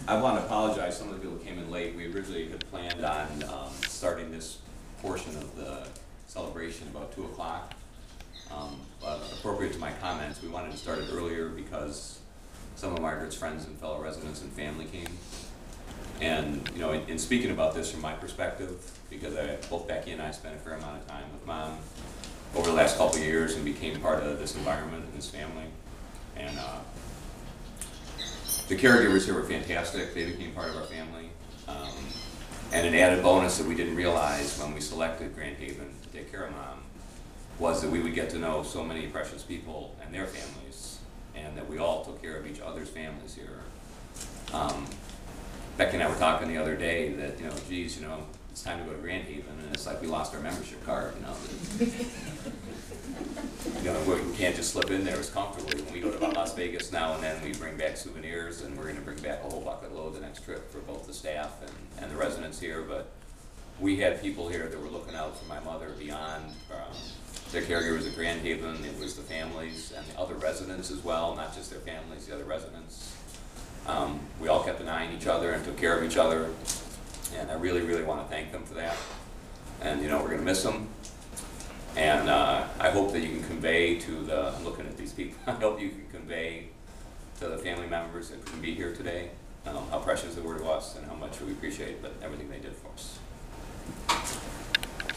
I want to apologize. Some of the people came in late. We originally had planned on starting this portion of the celebration about 2 o'clock. But appropriate to my comments, we wanted to start it earlier because some of Margaret's friends and fellow residents and family came. And you know, in speaking about this from my perspective, because both Becky and I spent a fair amount of time with Mom over the last couple of years and became part of this environment and this family. And the caregivers here were fantastic. They became part of our family. And an added bonus that we didn't realize when we selected Grand Haven to take care of Mom was that we would get to know so many precious people and their families, and that we all took care of each other's families here. Becky and I were talking the other day that, you know, geez, you know, it's time to go to Grand Haven, and it's like we lost our membership card, you know. You know, we can't just slip in there as comfortably. When we go to Las Vegas now and then, we bring back souvenirs, and we're going to bring back a whole bucket load the next trip for both the staff and the residents here. But we had people here that were looking out for my mother beyond their caregivers at Grand Haven. It was the families and the other residents as well, not just their families, the other residents. We all kept an eye on each other and took care of each other, and I really, really want to thank them for that. And you know, we're going to miss them. And I hope that you can convey to the, I'm looking at these people, I hope you can convey to the family members that couldn't be here today how precious they were to us and how much we appreciate everything they did for us.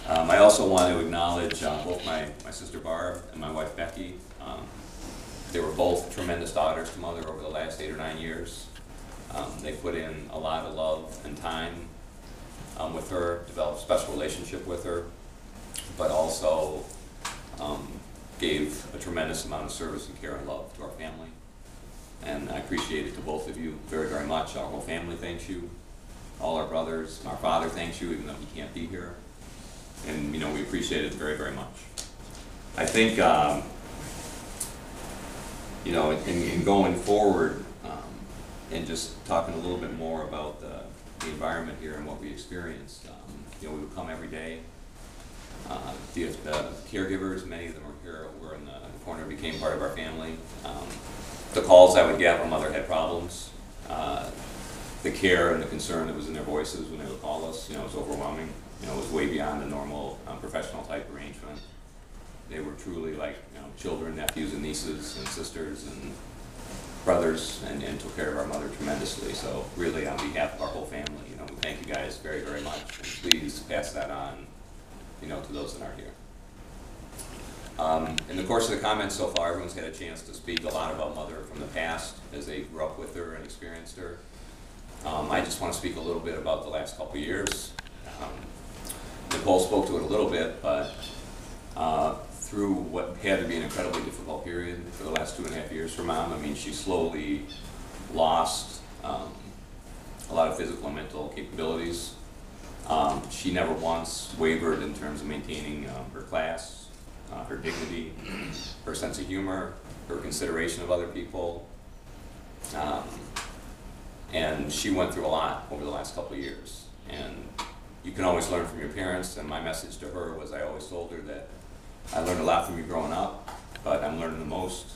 I also want to acknowledge both my sister Barb and my wife Becky. They were both tremendous daughters to Mother over the last 8 or 9 years. They put in a lot of love and time with her, developed a special relationship with her, but also gave a tremendous amount of service and care and love to our family. And I appreciate it to both of you very, very much. Our whole family thanks you. All our brothers, our father thanks you, even though he can't be here. And you know, we appreciate it very, very much. I think, you know, in going forward, and just talking a little bit more about the environment here and what we experienced, you know, we would come every day. The caregivers, many of them were here, were in the corner, became part of our family. The calls I would get when Mother had problems, the care and the concern that was in their voices when they would call us, you know, was overwhelming. You know, it was way beyond the normal professional type arrangement. They were truly like, you know, children, nephews, and nieces, and sisters, and brothers, and took care of our mother tremendously. So really, on behalf of our whole family, you know, we thank you guys very, very much. And please pass that on, you know, to those that aren't here. In the course of the comments so far, everyone's had a chance to speak a lot about Mother from the past as they grew up with her and experienced her. I just want to speak a little bit about the last couple of years. Nicole spoke to it a little bit, but through what had to be an incredibly difficult period for the last 2.5 years for Mom, I mean, she slowly lost a lot of physical and mental capabilities. She never once wavered in terms of maintaining her class, her dignity, her sense of humor, her consideration of other people. And she went through a lot over the last couple of years. And you can always learn from your parents, and my message to her was I always told her that I learned a lot from you growing up, but I'm learning the most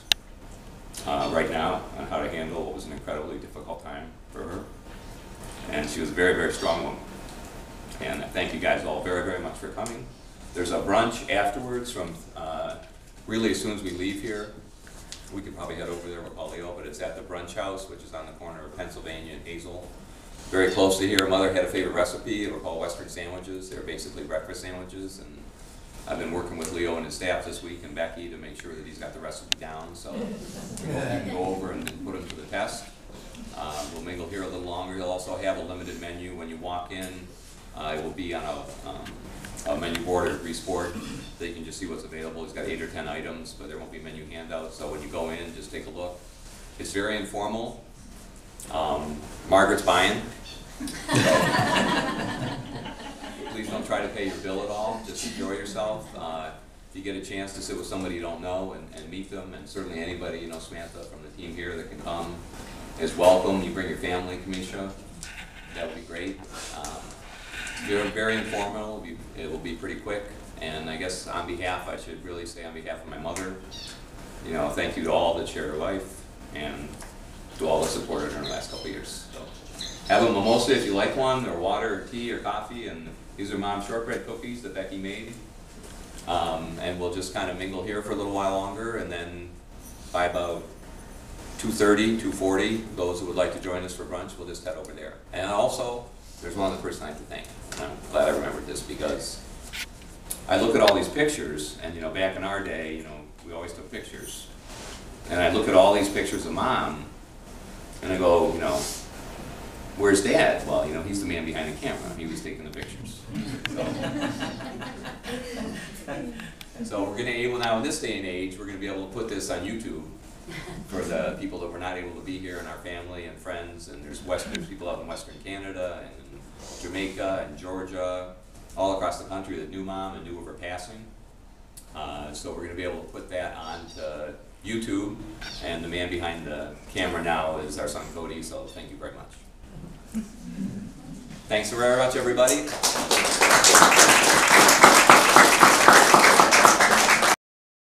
right now on how to handle what was an incredibly difficult time for her. And she was a very, very strong woman. And I thank you guys all very, very much for coming. There's a brunch afterwards from really as soon as we leave here. We could probably head over there with Leo, but it's at the Brunch House, which is on the corner of Pennsylvania and Hazel. Very close to here. Mother had a favorite recipe. They were called Western sandwiches. They're basically breakfast sandwiches. And I've been working with Leo and his staff this week and Becky to make sure that he's got the recipe down. So we hope you can go over and put him to the test. We'll mingle here a little longer. He'll also have a limited menu when you walk in. It will be on a menu board or grease board so you can just see what's available. He's got 8 or 10 items, but there won't be menu handouts. So when you go in, just take a look. It's very informal. Margaret's buying. Please don't try to pay your bill at all. Just enjoy yourself. If you get a chance to sit with somebody you don't know and meet them, and certainly anybody, you know, Samantha from the team here that can come is welcome. You bring your family, Kamisha. That would be great. Very, very informal. It will be pretty quick. And I guess on behalf, I should really say on behalf of my mother, you know, thank you to all that share her life and to all that supported her in the last couple of years. So. Have a mimosa if you like one, or water, or tea, or coffee, and these are Mom's shortbread cookies that Becky made. And we'll just kind of mingle here for a little while longer, and then by about 2:30, 2:40, those who would like to join us for brunch, we'll just head over there. And also, there's one other person I have to thank. And I'm glad I remembered this, because I look at all these pictures, and you know, back in our day, you know, we always took pictures. And I look at all these pictures of Mom, and I go, you know, where's Dad? Well, you know, he's the man behind the camera. He was taking the pictures. So we're going to be able now, in this day and age, we're going to be able to put this on YouTube for the people that were not able to be here, and our family and friends. And there's people out in Western Canada and in Jamaica and Georgia, all across the country that knew Mom and knew of her passing. So we're going to be able to put that onto YouTube, and the man behind the camera now is our son Cody, so thank you very much. Thanks very much, everybody.